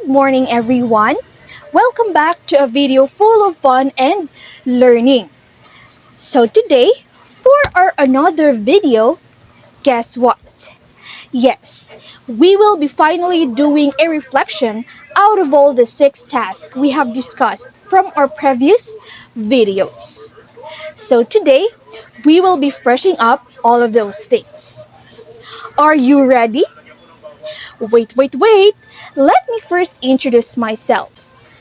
Good morning, everyone. Welcome back to a video full of fun and learning. So today, for our another video, guess what? Yes, we will be finally doing a reflection out of all the 6 tasks we have discussed from our previous videos. So today, we will be freshening up all of those things. Are you ready? Wait. Let me first introduce myself.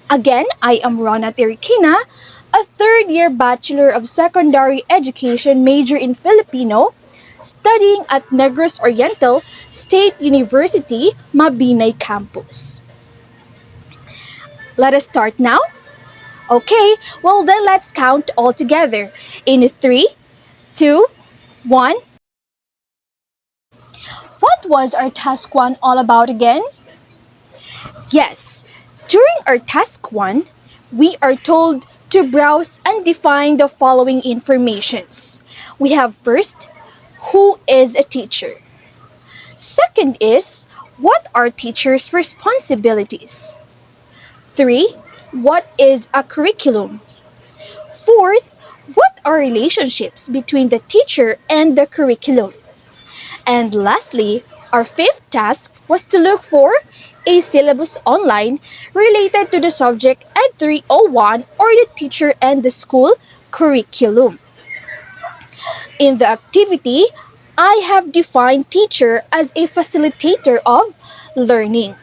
Again, I am Rona, a third-year Bachelor of Secondary Education major in Filipino, studying at Negros Oriental State University, Mabinay Campus. Let us start now. Okay, well then let's count all together. In 3, 2, 1. What was our task 1 all about again? Yes, during our task 1, we are told to browse and define the following informations. We have first, who is a teacher? Second is, what are teachers' responsibilities? 3, what is a curriculum? Fourth, what are relationships between the teacher and the curriculum? And lastly, our fifth task was to look for a syllabus online related to the subject Ed 301 or the teacher and the school curriculum. In the activity, I have defined teacher as a facilitator of learning,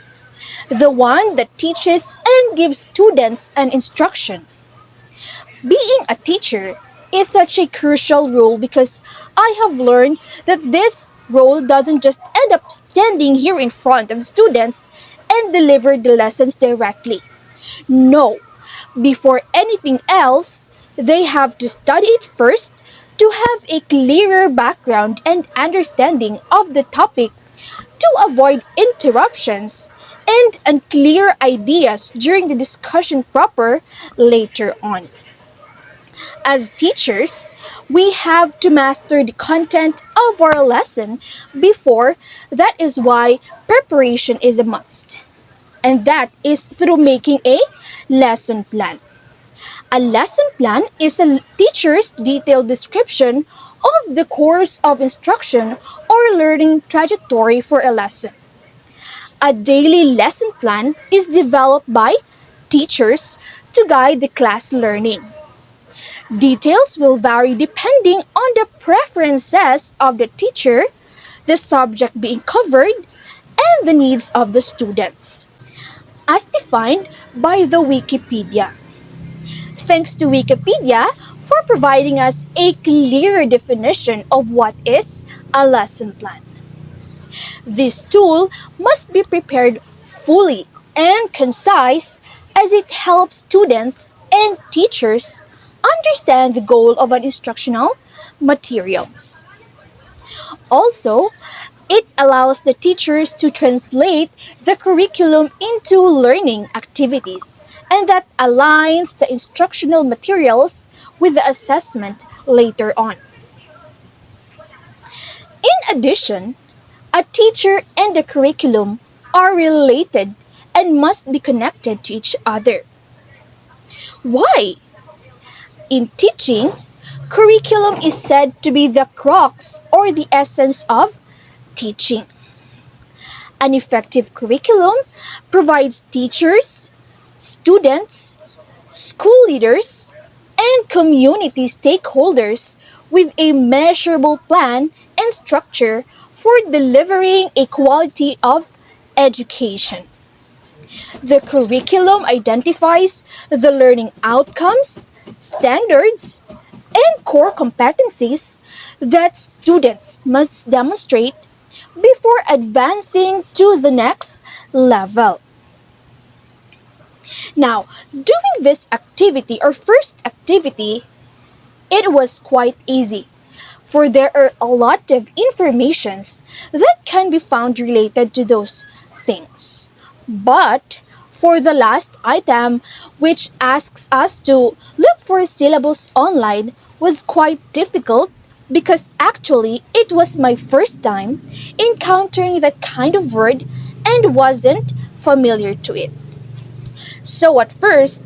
the one that teaches and gives students an instruction. Being a teacher is such a crucial role because I have learned that this role doesn't just end up standing here in front of students and deliver the lessons directly. No, before anything else, they have to study it first to have a clearer background and understanding of the topic to avoid interruptions and unclear ideas during the discussion proper later on. As teachers, we have to master the content of our lesson before. That is why preparation is a must. And that is through making a lesson plan. A lesson plan is a teacher's detailed description of the course of instruction or learning trajectory for a lesson. A daily lesson plan is developed by teachers to guide the class learning. Details will vary depending on the preferences of the teacher, the subject being covered, and the needs of the students, as defined by the Wikipedia. Thanks to Wikipedia for providing us a clear definition of what is a lesson plan. This tool must be prepared fully and concise as it helps students and teachers understand the goal of an instructional materials. Also, it allows the teachers to translate the curriculum into learning activities, and that aligns the instructional materials with the assessment later on. In addition, a teacher and the curriculum are related and must be connected to each other. Why? In teaching, curriculum is said to be the crux or the essence of teaching. An effective curriculum provides teachers, students, school leaders, and community stakeholders with a measurable plan and structure for delivering a quality of education. The curriculum identifies the learning outcomes, standards, and core competencies that students must demonstrate before advancing to the next level. Now, doing this activity or first activity, it was quite easy, for there are a lot of informations that can be found related to those things. But for the last item, which asks us to look for syllabus online, was quite difficult because actually it was my first time encountering that kind of word and wasn't familiar to it. So at first,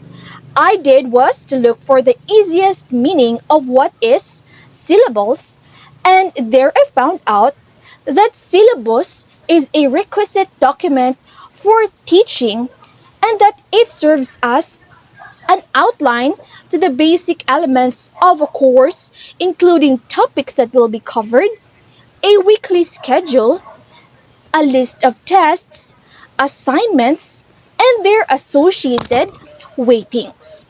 I did was to look for the easiest meaning of what is syllables, and there I found out that syllabus is a requisite document for teaching and that it serves as an outline to the basic elements of a course, including topics that will be covered, a weekly schedule, a list of tests, assignments, and their associated weightings.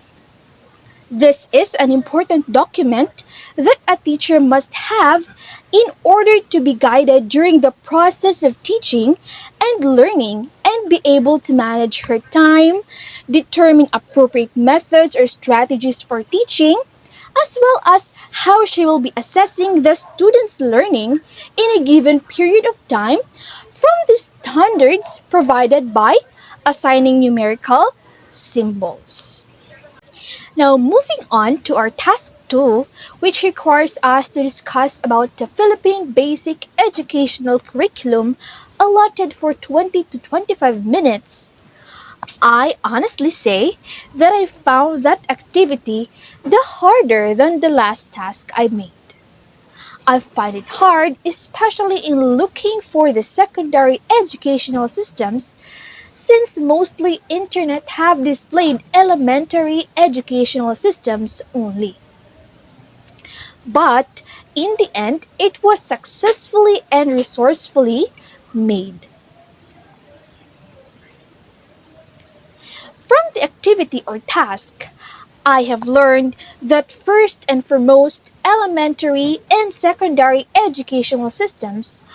This is an important document that a teacher must have in order to be guided during the process of teaching and learning and be able to manage her time, determine appropriate methods or strategies for teaching, as well as how she will be assessing the student's learning in a given period of time from the standards provided by assigning numerical symbols. Now, moving on to our task 2, which requires us to discuss about the Philippine Basic Educational Curriculum allotted for 20 to 25 minutes. I honestly say that I found that activity the harder than the last task I made. I find it hard, especially in looking for the secondary educational systems since mostly internet have displayed elementary educational systems only. But in the end, it was successfully and resourcefully made. From the activity or task, I have learned that first and foremost, elementary and secondary educational systems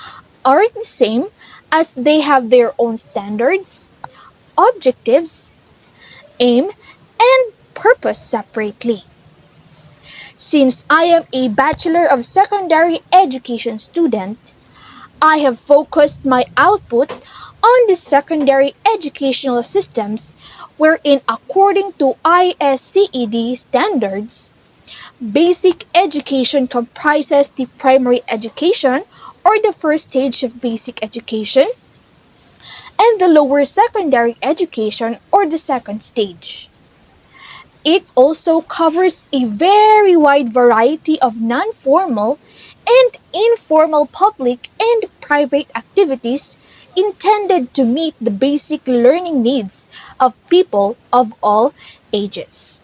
aren't the same as they have their own standards, objectives, aim, and purpose separately. Since I am a Bachelor of Secondary Education student, I have focused my output on the secondary educational systems wherein according to ISCED standards, basic education comprises the primary education or the first stage of basic education and the lower secondary education or the second stage. It also covers a very wide variety of non-formal and informal public and private activities intended to meet the basic learning needs of people of all ages.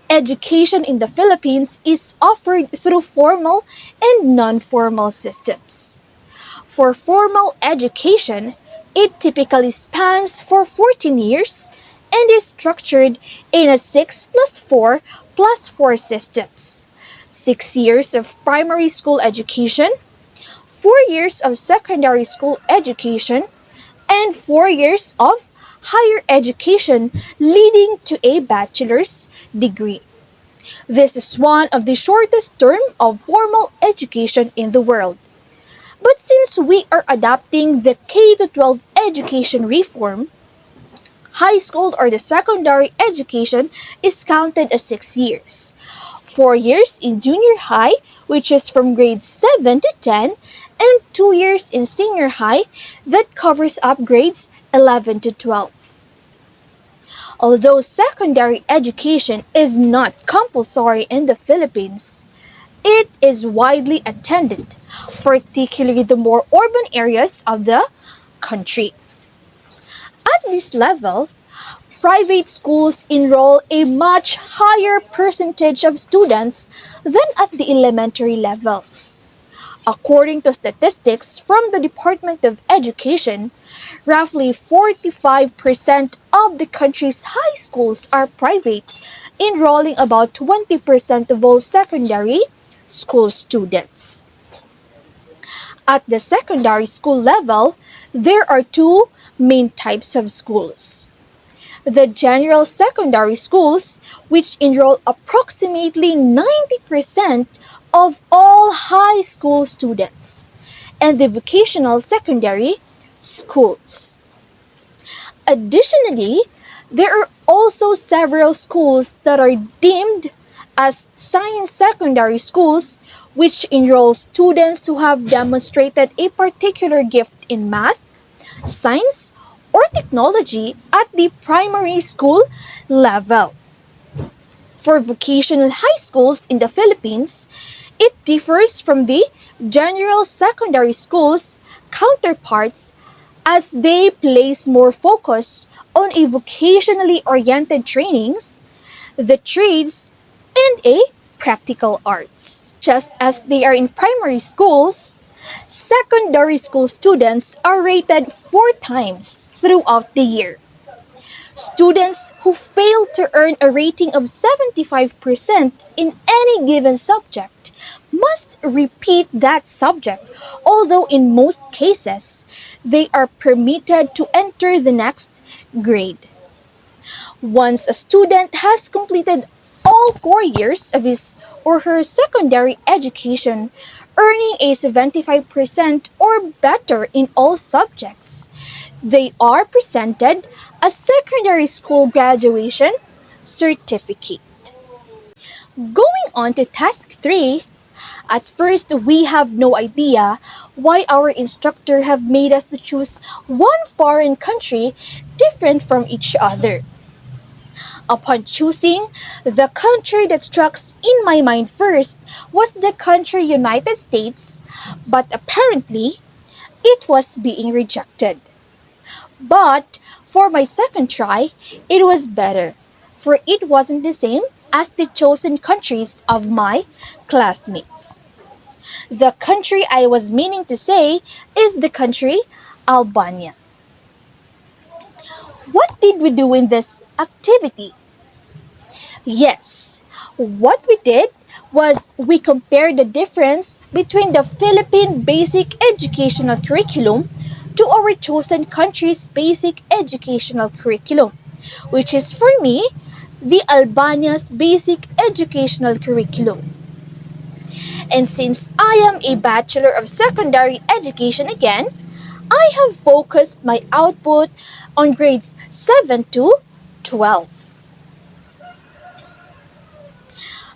Education in the Philippines is offered through formal and non-formal systems. For formal education, it typically spans for 14 years and is structured in a 6 plus 4 plus 4 systems. 6 years of primary school education, 4 years of secondary school education, and 4 years of higher education leading to a bachelor's degree. This is one of the shortest term of formal education in the world. But since we are adopting the K-12 education reform, high school or the secondary education is counted as 6 years. 4 years in junior high, which is from grades 7 to 10, and 2 years in senior high that covers up grades 11 to 12. Although secondary education is not compulsory in the Philippines, it is widely attended, particularly the more urban areas of the country. At this level, private schools enroll a much higher percentage of students than at the elementary level. According to statistics from the Department of Education, roughly 45% of the country's high schools are private, enrolling about 20% of all secondary school students. At the secondary school level, there are two main types of schools. The general secondary schools, which enroll approximately 90% of all high school students, and the vocational secondary schools. Additionally, there are also several schools that are deemed as science secondary schools, which enroll students who have demonstrated a particular gift in math, science, or technology at the primary school level. For vocational high schools in the Philippines, it differs from the general secondary schools counterparts as they place more focus on a vocationally oriented trainings, the trades, and a practical arts. Just as they are in primary schools, secondary school students are rated 4 times throughout the year. Students who fail to earn a rating of 75% in any given subject must repeat that subject, although in most cases, they are permitted to enter the next grade. Once a student has completed all 4 years of his or her secondary education, earning a 75% or better in all subjects, they are presented a secondary school graduation certificate. Going on to task 3, at first we have no idea why our instructor have made us to choose one foreign country different from each other. Upon choosing, the country that struck in my mind first was the country United States, but apparently it was being rejected. But for my second try, it was better, for it wasn't the same as the chosen countries of my classmates. The country I was meaning to say is the country Albania. What did we do in this activity? Yes, what we did was we compared the difference between the Philippine basic educational curriculum to our chosen country's basic educational curriculum, which is for me the Albania's basic educational curriculum. And since I am a Bachelor of Secondary Education again, I have focused my output on grades 7 to 12.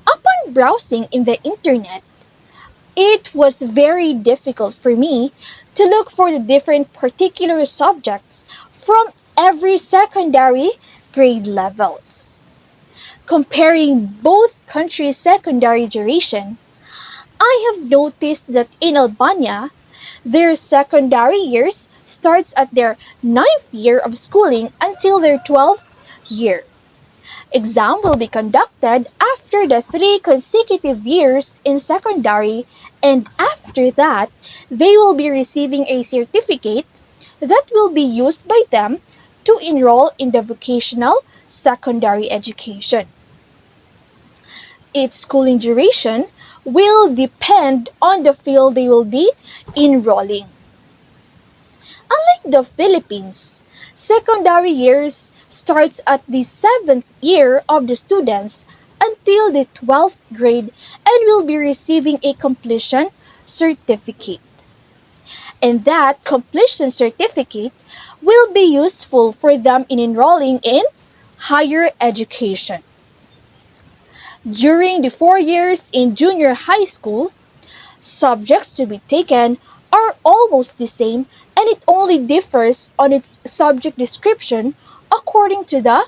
Upon browsing in the internet, it was very difficult for me to look for the different particular subjects from every secondary grade levels. Comparing both countries' secondary duration, I have noticed that in Albania, their secondary years starts at their 9th year of schooling until their 12th year. Exam will be conducted after the 3 consecutive years in secondary, and after that, they will be receiving a certificate that will be used by them to enroll in the vocational secondary education. Its schooling duration will depend on the field they will be enrolling. Unlike the Philippines, secondary years starts at the 7th year of the students until the 12th grade and will be receiving a completion certificate. And that completion certificate will be useful for them in enrolling in higher education. During the 4 years in junior high school, subjects to be taken are almost the same, and it only differs on its subject description according to the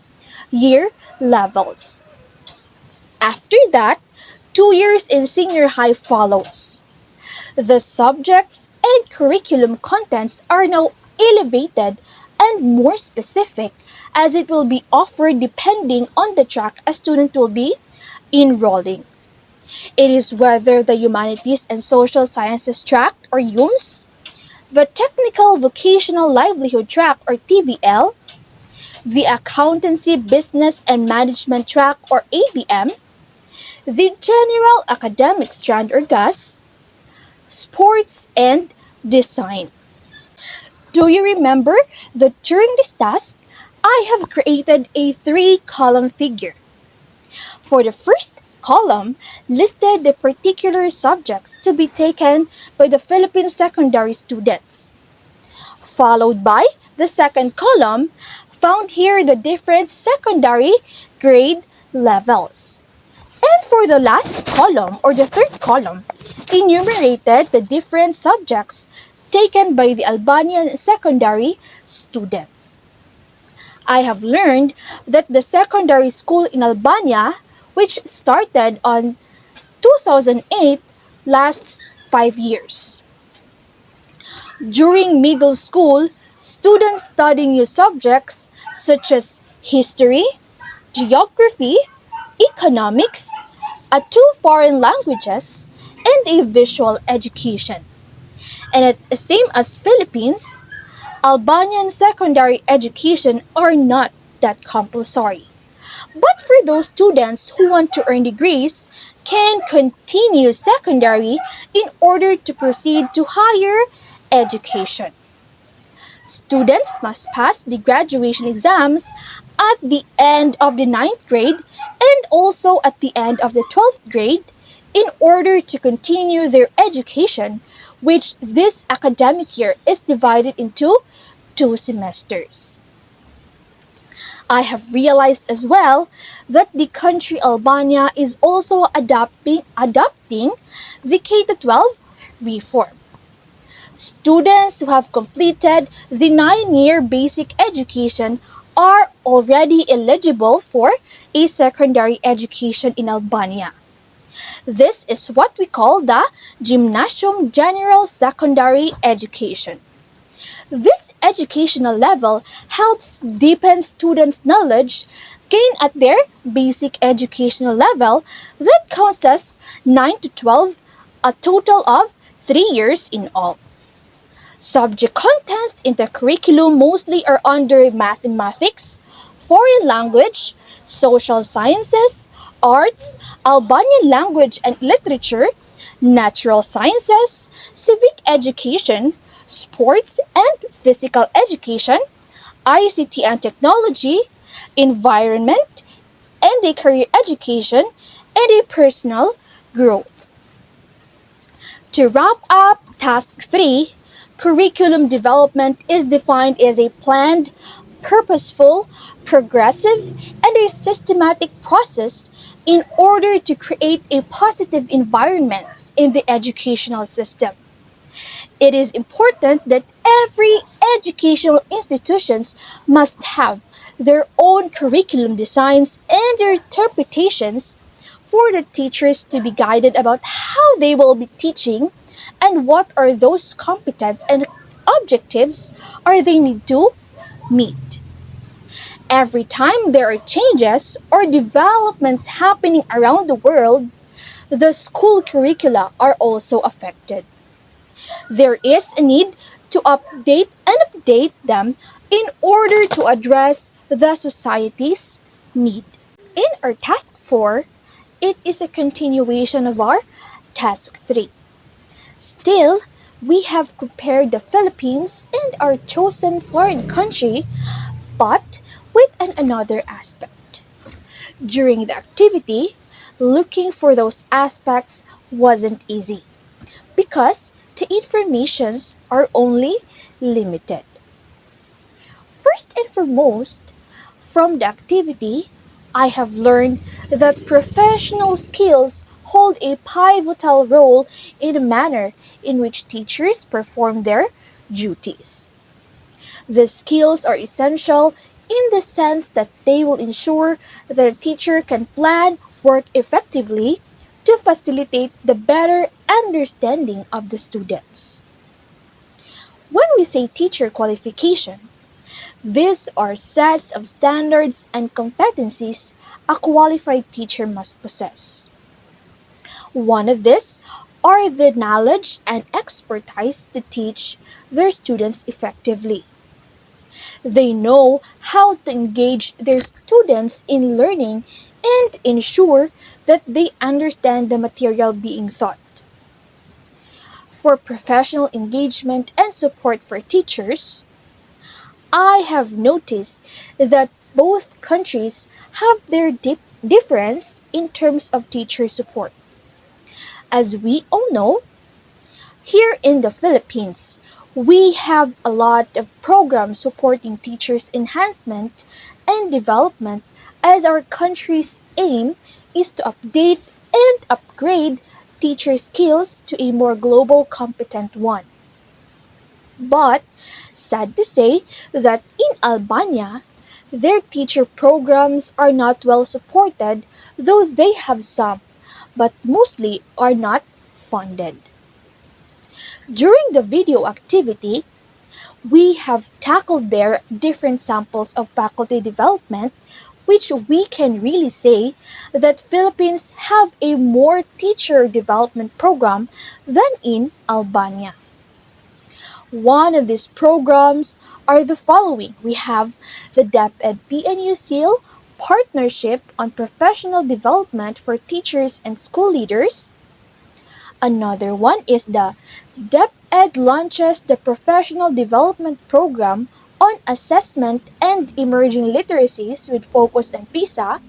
year levels. After that, 2 years in senior high follows. The subjects and curriculum contents are now elevated and more specific as it will be offered depending on the track a student will be enrolling. It is whether the Humanities and Social Sciences track or UMS, the Technical Vocational Livelihood track or TVL, the Accountancy Business and Management track or ABM, the General Academic strand or GAS, Sports and Design. Do you remember that during this task, I have created a 3-column figure? For the first column, listed the particular subjects to be taken by the Philippine secondary students. Followed by the second column, found here the different secondary grade levels. And for the last column or the third column, enumerated the different subjects taken by the Albanian secondary students. I have learned that the secondary school in Albania, which started on 2008, lasts 5 years. During middle school, students study new subjects such as history, geography, economics, two foreign languages, and a visual education. And at the same as Philippines, Albanian secondary education are not that compulsory. But for those students who want to earn degrees, can continue secondary in order to proceed to higher education. Students must pass the graduation exams at the end of the ninth grade and also at the end of the 12th grade in order to continue their education, which this academic year is divided into 2 semesters. I have realized as well that the country Albania is also adopting the K-12 reform. Students who have completed the 9-year basic education are already eligible for a secondary education in Albania. This is what we call the Gymnasium General Secondary Education. This educational level helps deepen students' knowledge gained at their basic educational level that counts as 9 to 12, a total of 3 years in all. Subject contents in the curriculum mostly are under mathematics, foreign language, social sciences, arts, Albanian language and literature, natural sciences, civic education, sports and physical education, ICT and technology, environment, and a career education, and a personal growth. To wrap up Task 3, curriculum development is defined as a planned, purposeful, progressive, and a systematic process in order to create a positive environment in the educational system. It is important that every educational institutions must have their own curriculum designs and their interpretations for the teachers to be guided about how they will be teaching and what are those competence and objectives are they need to meet. Every time there are changes or developments happening around the world, the school curricula are also affected. There is a need to update them in order to address the society's need. In our task 4, it is a continuation of our task 3. Still, we have compared the Philippines and our chosen foreign country, but with another aspect. During the activity, looking for those aspects wasn't easy because the informations are only limited. First and foremost, from the activity, I have learned that professional skills hold a pivotal role in the manner in which teachers perform their duties. The skills are essential in the sense that they will ensure that a teacher can plan work effectively to facilitate the better understanding of the students. When we say teacher qualification, these are sets of standards and competencies a qualified teacher must possess. One of these are the knowledge and expertise to teach their students effectively. They know how to engage their students in learning and ensure that they understand the material being taught. For professional engagement and support for teachers, I have noticed that both countries have their difference in terms of teacher support. As we all know, here in the Philippines, we have a lot of programs supporting teachers' enhancement and development as our country's aim is to update and upgrade teacher skills to a more global competent one. But sad to say that in Albania, Their teacher programs are not well supported, though they have some, but mostly are not funded. During the video activity, we have tackled their different samples of faculty development, which we can really say that Philippines have a more teacher development program than in Albania. One of these programs are the following. We have the DepEd PNU Seal Partnership on Professional Development for Teachers and School Leaders. Another one is the DepEd launches the Professional Development Program on Assessment and Emerging Literacies with focus on PISA.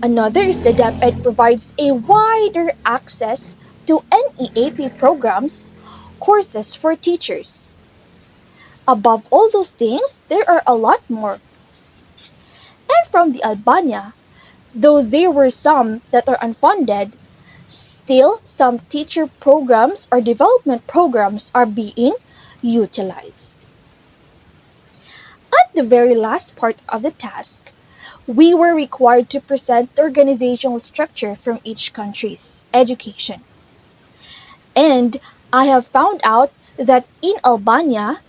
Another is the DepEd provides a wider access to NEAP programs, courses for teachers. Above all those things, there are a lot more. And from the Albania, though there were some that are unfunded, still some teacher programs or development programs are being utilized. At the very last part of the task, we were required to present the organizational structure from each country's education. And I have found out that in Albania,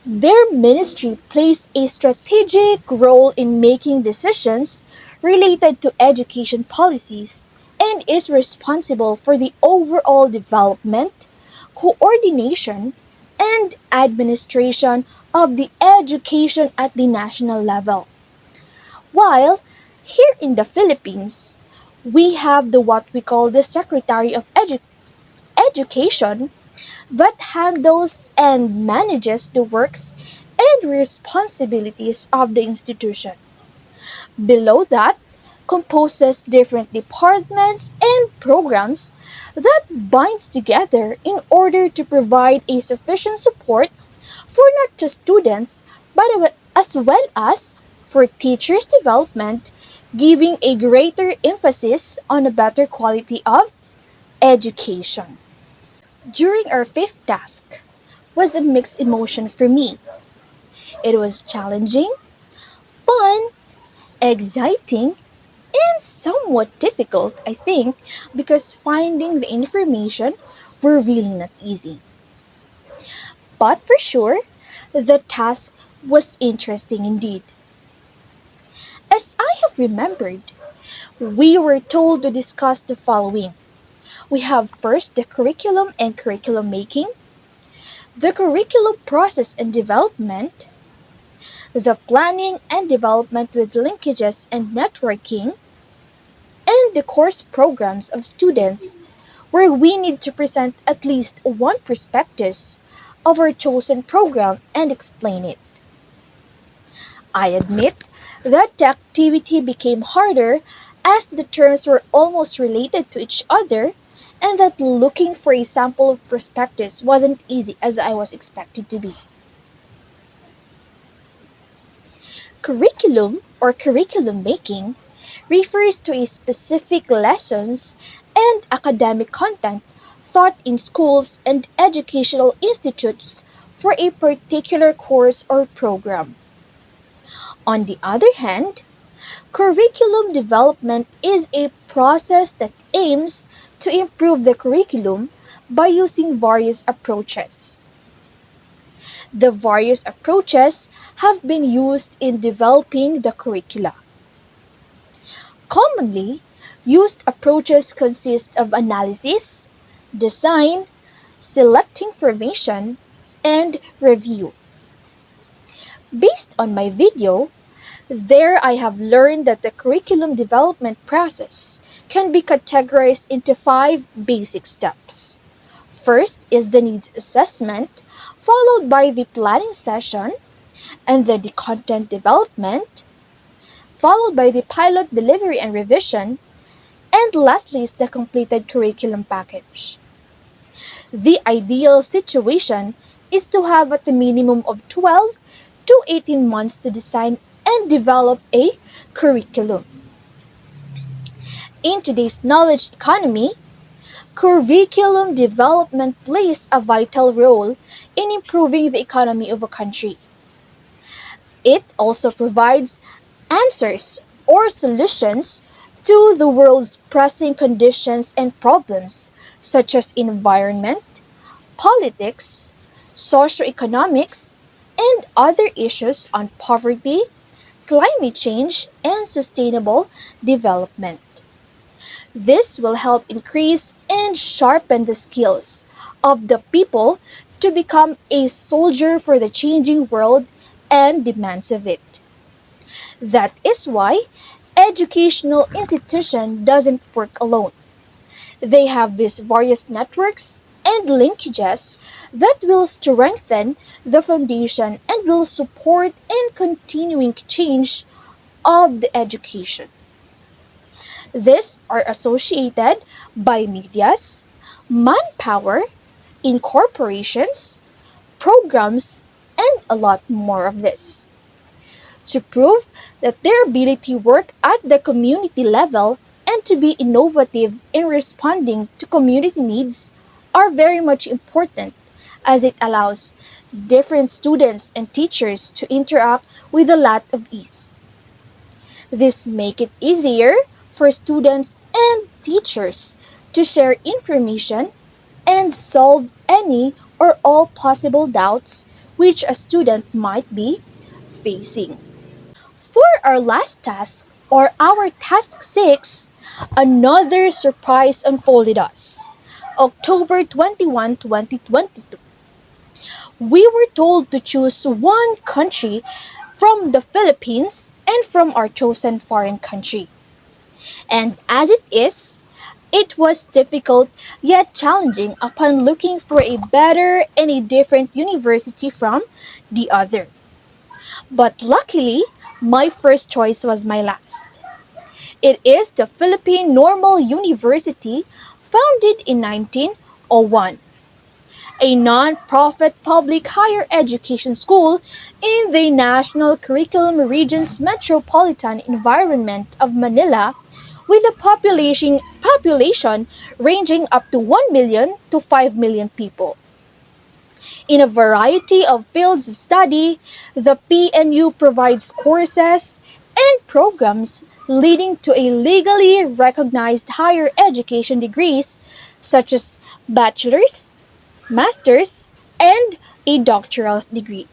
their ministry plays a strategic role in making decisions related to education policies and is responsible for the overall development, coordination, and administration of the education at the national level. While here in the Philippines, we have the what we call the Secretary of Education that handles and manages the works and responsibilities of the institution. Below that, composes different departments and programs that binds together in order to provide a sufficient support for not just students but as well as for teachers' development, giving a greater emphasis on a better quality of education. During our fifth task was a mixed emotion for me. It was challenging, fun, exciting, and somewhat difficult, I think, because finding the information were really not easy. But for sure, the task was interesting indeed. As I have remembered, we were told to discuss the following. We have first the curriculum and curriculum making, the curriculum process and development, the planning and development with linkages and networking, and the course programs of students where we need to present at least one prospectus of our chosen program and explain it. I admit that the activity became harder as the terms were almost related to each other and that looking for a sample of prospectus wasn't easy as I was expected to be. Curriculum or curriculum making refers to a specific lessons and academic content taught in schools and educational institutes for a particular course or program. On the other hand, curriculum development is a process that aims to improve the curriculum by using various approaches. The various approaches have been used in developing the curricula. Commonly used approaches consist of analysis, design, selecting information, and review. Based on my video, there I have learned that the curriculum development process can be categorized into 5 basic steps. First is the needs assessment, followed by the planning session, and then the content development, followed by the pilot delivery and revision, and lastly is the completed curriculum package. The ideal situation is to have at the minimum of 12 to 18 months to design and develop a curriculum. In today's knowledge economy, curriculum development plays a vital role in improving the economy of a country. It also provides answers or solutions to the world's pressing conditions and problems, such as environment, politics, socioeconomics, and other issues on poverty, climate change, and sustainable development. This will help increase and sharpen the skills of the people to become a soldier for the changing world and demands of it. That is why educational institution doesn't work alone. They have these various networks and linkages that will strengthen the foundation and will support and continuing change of the education. These are associated by medias, manpower, incorporations, programs, and a lot more of this. To prove that their ability to work at the community level and to be innovative in responding to community needs are very much important as it allows different students and teachers to interact with a lot of ease. This make it easier for students and teachers to share information and solve any or all possible doubts which a student might be facing. For our last task, or our task 6, another surprise unfolded us. October 21, 2022. We were told to choose one country from the Philippines and from our chosen foreign country. And as it was difficult yet challenging upon looking for a better and a different university from the other. But luckily, my first choice was my last. It is the Philippine Normal University, founded in 1901, a non-profit public higher education school in the National Curriculum Region's metropolitan environment of Manila, with a population ranging up to 1 million to 5 million people. In a variety of fields of study, the PNU provides courses and programs leading to a legally recognized higher education degrees such as bachelor's, master's, and a doctoral degree.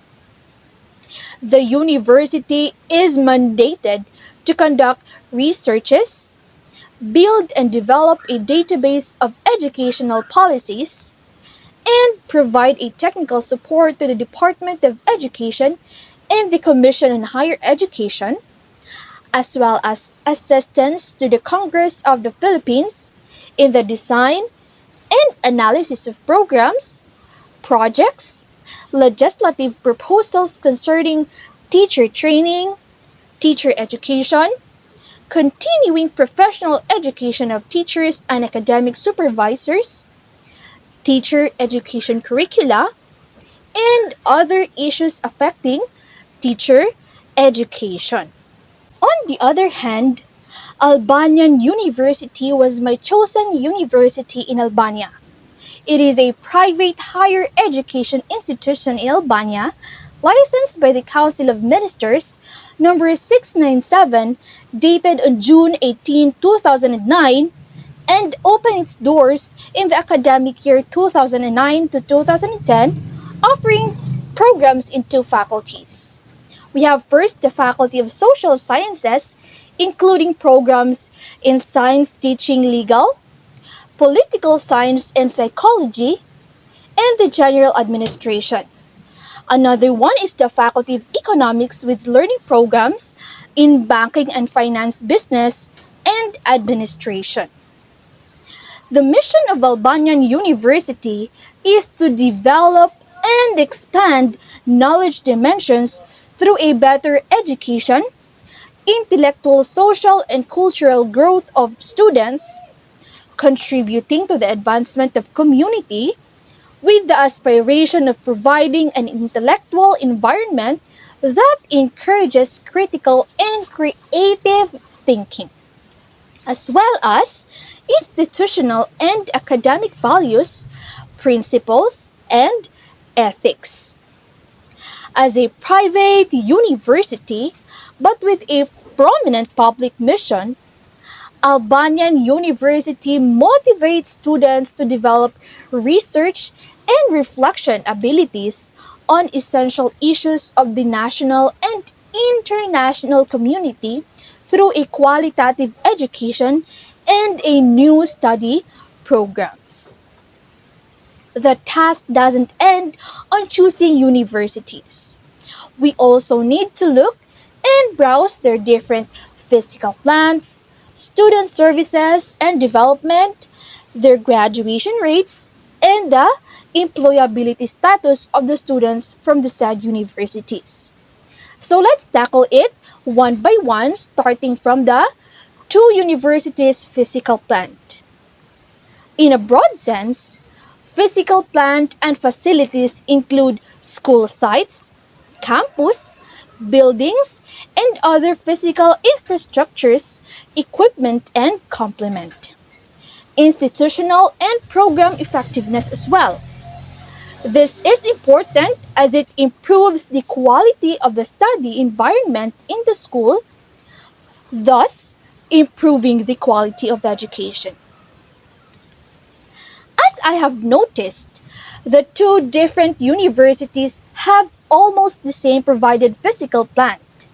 The university is mandated to conduct researches, build and develop a database of educational policies, and provide a technical support to the Department of Education and the Commission on Higher Education, as well as assistance to the Congress of the Philippines in the design and analysis of programs, projects, legislative proposals concerning teacher training, teacher education, continuing professional education of teachers and academic supervisors, teacher education curricula, and other issues affecting teacher education. On the other hand, Albanian University was my chosen university in Albania. It is a private higher education institution in Albania, licensed by the Council of Ministers, number 697, dated on June 18, 2009, and opened its doors in the academic year 2009 to 2010, offering programs in two faculties. We have first the Faculty of Social Sciences, including programs in science teaching legal, political science and psychology, and the general administration. Another one is the Faculty of Economics with learning programs in banking and finance business and administration. The mission of Albanian University is to develop and expand knowledge dimensions through a better education, intellectual, social, and cultural growth of students, contributing to the advancement of community, with the aspiration of providing an intellectual environment that encourages critical and creative thinking, as well as institutional and academic values, principles, and ethics. As a private university, but with a prominent public mission, Albanian University motivates students to develop research and reflection abilities on essential issues of the national and international community through a qualitative education and a new study programs. The task doesn't end on choosing universities. We also need to look and browse their different physical plans, student services and development, their graduation rates, and the employability status of the students from the said universities. So let's tackle it one by one, starting from the two universities' physical plant. In a broad sense, physical plant and facilities include school sites, campus, buildings, and other physical infrastructures, equipment, and complement. Institutional and program effectiveness as well. This is important as it improves the quality of the study environment in the school, thus improving the quality of education. As I have noticed, the two different universities have almost the same provided physical plant.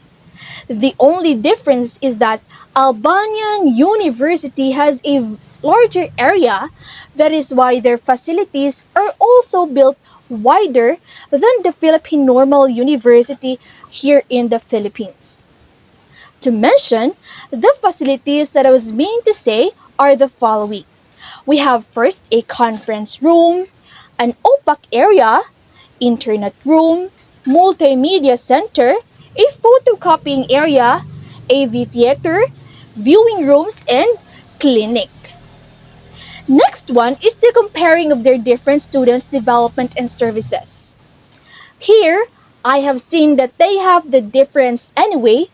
The only difference is that Albanian University has a larger area, that is why their facilities are also built wider than the Philippine Normal University here in the Philippines. To mention, the facilities that I was meaning to say are the following. We have first a conference room, an opaque area, internet room, multimedia center, a photocopying area, AV theater, viewing rooms, and clinic. Next one is the comparing of their different students' development and services. Here, I have seen that they have the difference anyway,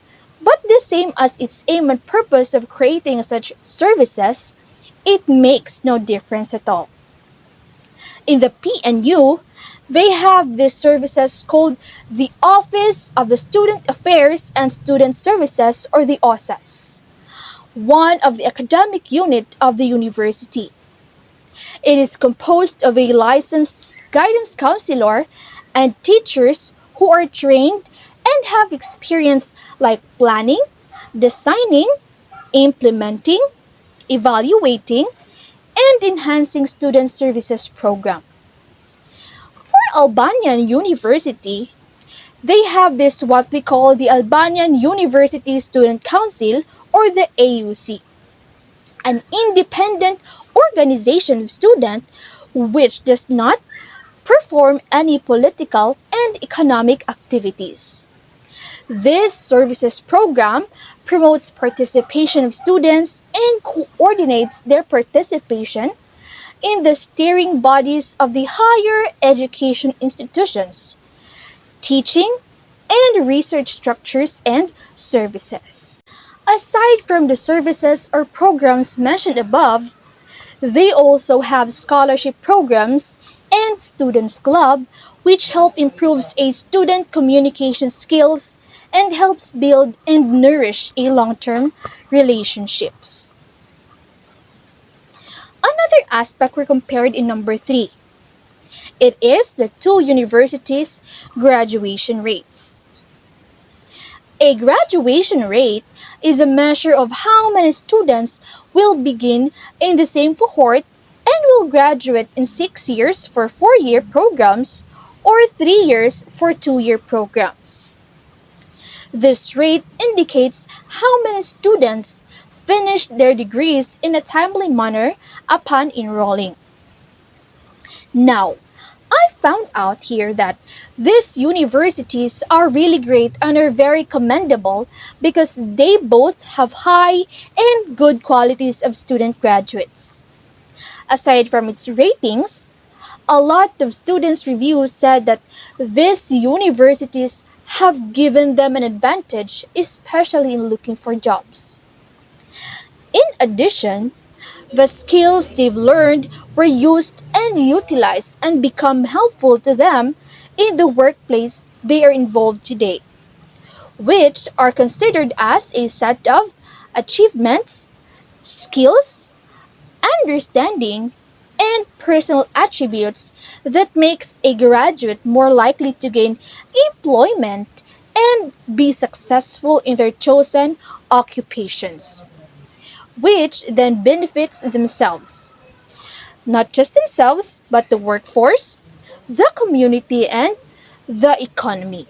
but the same as its aim and purpose of creating such services, it makes no difference at all. In the PNU, they have these services called the Office of the Student Affairs and Student Services, or the OSAS, one of the academic unit of the university. It is composed of a licensed guidance counselor and teachers who are trained and have experience like planning, designing, implementing, evaluating, and enhancing student services program. For Albanian University, they have this what we call the Albanian University Student Council, or the AUC, an independent organization of students which does not perform any political and economic activities. This services program promotes participation of students and coordinates their participation in the steering bodies of the higher education institutions, teaching and research structures and services. Aside from the services or programs mentioned above, they also have scholarship programs and students club which help improves a student communication skills and helps build and nourish a long-term relationships. Another aspect we compared in number 3. It is the two universities' graduation rates. A graduation rate is a measure of how many students will begin in the same cohort and will graduate in 6 years for 4-year programs or 3 years for 2-year programs. This rate indicates how many students finish their degrees in a timely manner upon enrolling. Now, I found out here that these universities are really great and are very commendable because they both have high and good qualities of student graduates. Aside from its ratings, a lot of students' reviews said that these universities have given them an advantage, especially in looking for jobs. In addition, the skills they've learned were used and utilized and become helpful to them in the workplace they are involved today, which are considered as a set of achievements, skills, understanding, and personal attributes that makes a graduate more likely to gain employment and be successful in their chosen occupations, which then benefits themselves, not just themselves, but the workforce, the community, and the economy.